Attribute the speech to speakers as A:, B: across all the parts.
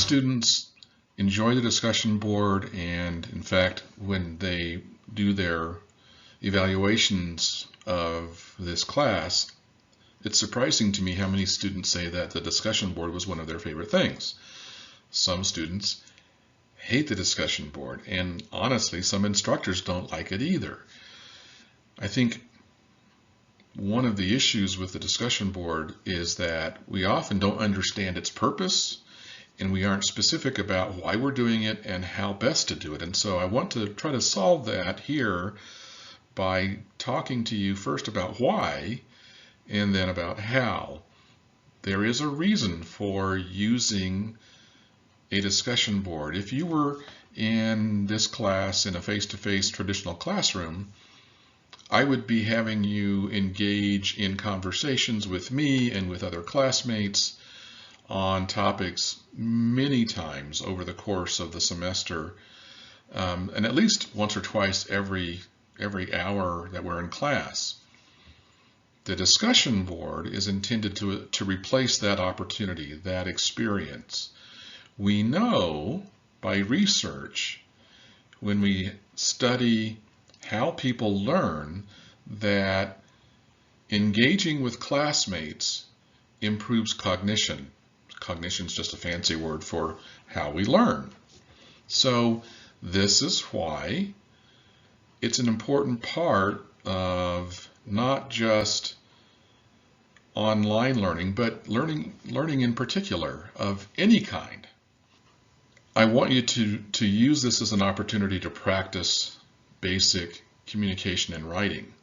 A: students enjoy the discussion board, and in fact, when they do their evaluations of this class, it's surprising to me how many students say that the discussion board was one of their favorite things. Some students hate the discussion board, and honestly, some instructors don't like it either. I think one of the issues with the discussion board is that we often don't understand its purpose, and we aren't specific about why we're doing it and how best to do it. And so I want to try to solve that here by talking to you first about why and then about how. There is a reason for using a discussion board. If you were in this class in a face-to-face traditional classroom, I would be having you engage in conversations with me and with other classmates on topics many times over the course of the semester, and at least once or twice every hour that we're in class. The discussion board is intended to replace that opportunity, that experience. We know by research, when we study how people learn, that engaging with classmates improves cognition. Cognition is just a fancy word for how we learn. So this is why it's an important part of not just online learning, but learning in particular of any kind. I want you to use this as an opportunity to practice basic communication and writing.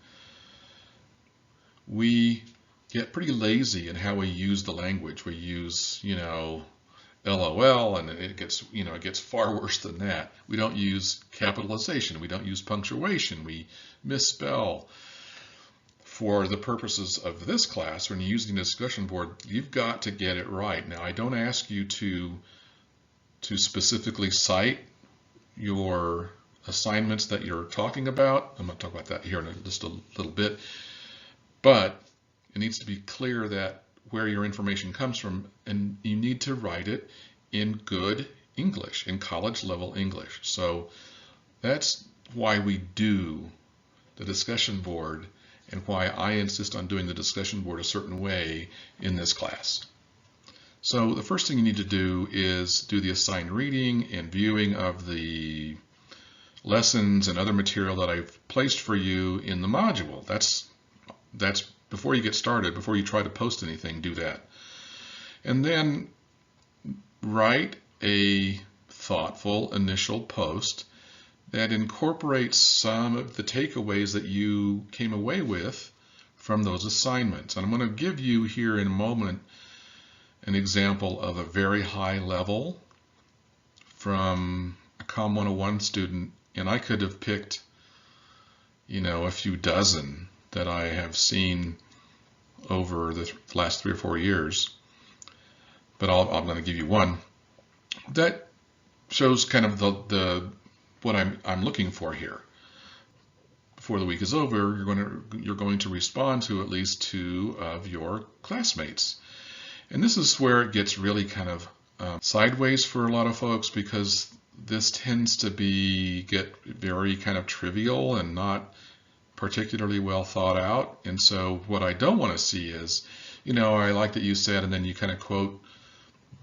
A: We get pretty lazy in how we use the language. We use, LOL, and it gets far worse than that. We don't use capitalization. We don't use punctuation. We misspell. For the purposes of this class, when you're using the discussion board, you've got to get it right. Now, I don't ask you to specifically cite your assignments that you're talking about. I'm going to talk about that here in just a little bit. But it needs to be clear that where your information comes from, and you need to write it in good English, in college level English. So that's why we do the discussion board and why I insist on doing the discussion board a certain way in this class. So the first thing you need to do is do the assigned reading and viewing of the lessons and other material that I've placed for you in the module. That's before you get started, before you try to post anything, do that. And then write a thoughtful initial post that incorporates some of the takeaways that you came away with from those assignments. And I'm going to give you here in a moment an example of a very high level from a COM 101 student, and I could have picked, a few dozen that I have seen over the last 3 or 4 years, but I'm going to give you one that shows kind of the what I'm looking for here. Before the week is over, you're going to respond to at least 2 of your classmates, and this is where it gets really kind of sideways for a lot of folks, because this tends to get very kind of trivial and not particularly well thought out. And so what I don't want to see is, I like that you said, and then you kind of quote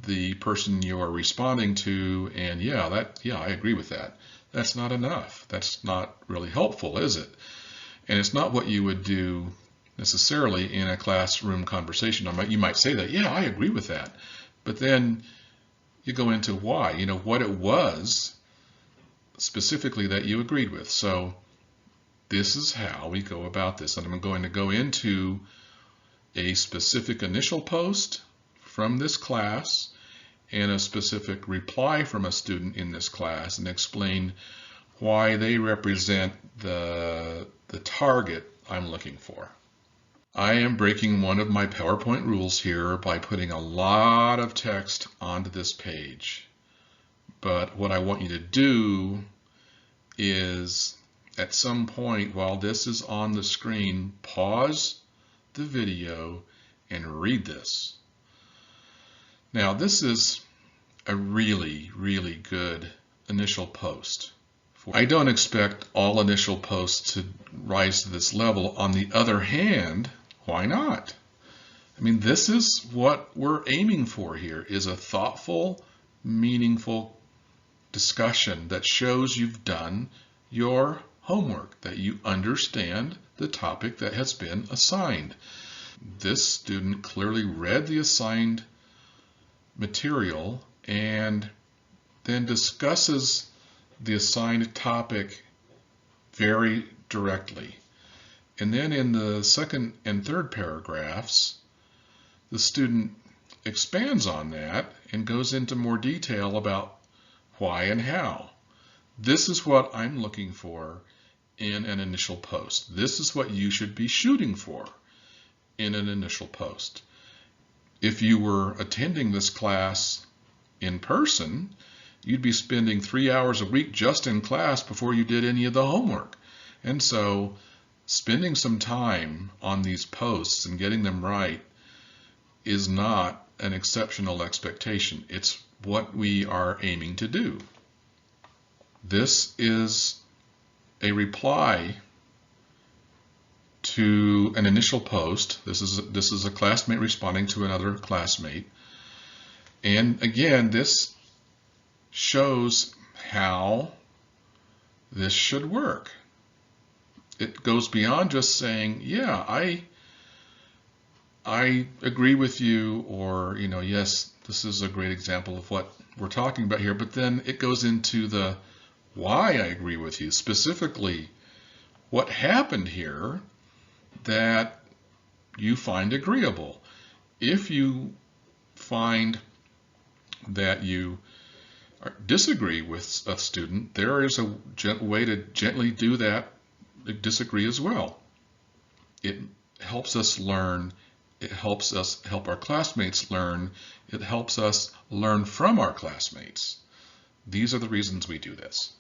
A: the person you are responding to, and I agree with that. That's not enough. That's not really helpful, is it? And it's not what you would do necessarily in a classroom conversation. You might say that, I agree with that. But then you go into why, what it was specifically that you agreed with. So this is how we go about this. And I'm going to go into a specific initial post from this class and a specific reply from a student in this class, and explain why they represent the target I'm looking for. I am breaking one of my PowerPoint rules here by putting a lot of text onto this page. But what I want you to do is, at some point while this is on the screen, pause the video and read this. Now, this is a really, really good initial post. I don't expect all initial posts to rise to this level. On the other hand, why not? I mean, this is what we're aiming for here, is a thoughtful, meaningful discussion that shows you've done your homework, that you understand the topic that has been assigned. This student clearly read the assigned material and then discusses the assigned topic very directly. And then in the second and third paragraphs, the student expands on that and goes into more detail about why and how. This is what I'm looking for in an initial post. This is what you should be shooting for in an initial post. If you were attending this class in person, you'd be spending 3 hours a week just in class before you did any of the homework. And so spending some time on these posts and getting them right is not an exceptional expectation. It's what we are aiming to do. This is a reply to an initial post. This is a classmate responding to another classmate. And again, this shows how this should work. It goes beyond just saying, yeah, I agree with you, or, yes, this is a great example of what we're talking about here, but then it goes into the why I agree with you, specifically what happened here that you find agreeable. If you find that you disagree with a student, there is a way to gently do that, disagree as well. It helps us learn. It helps us help our classmates learn. It helps us learn from our classmates. These are the reasons we do this.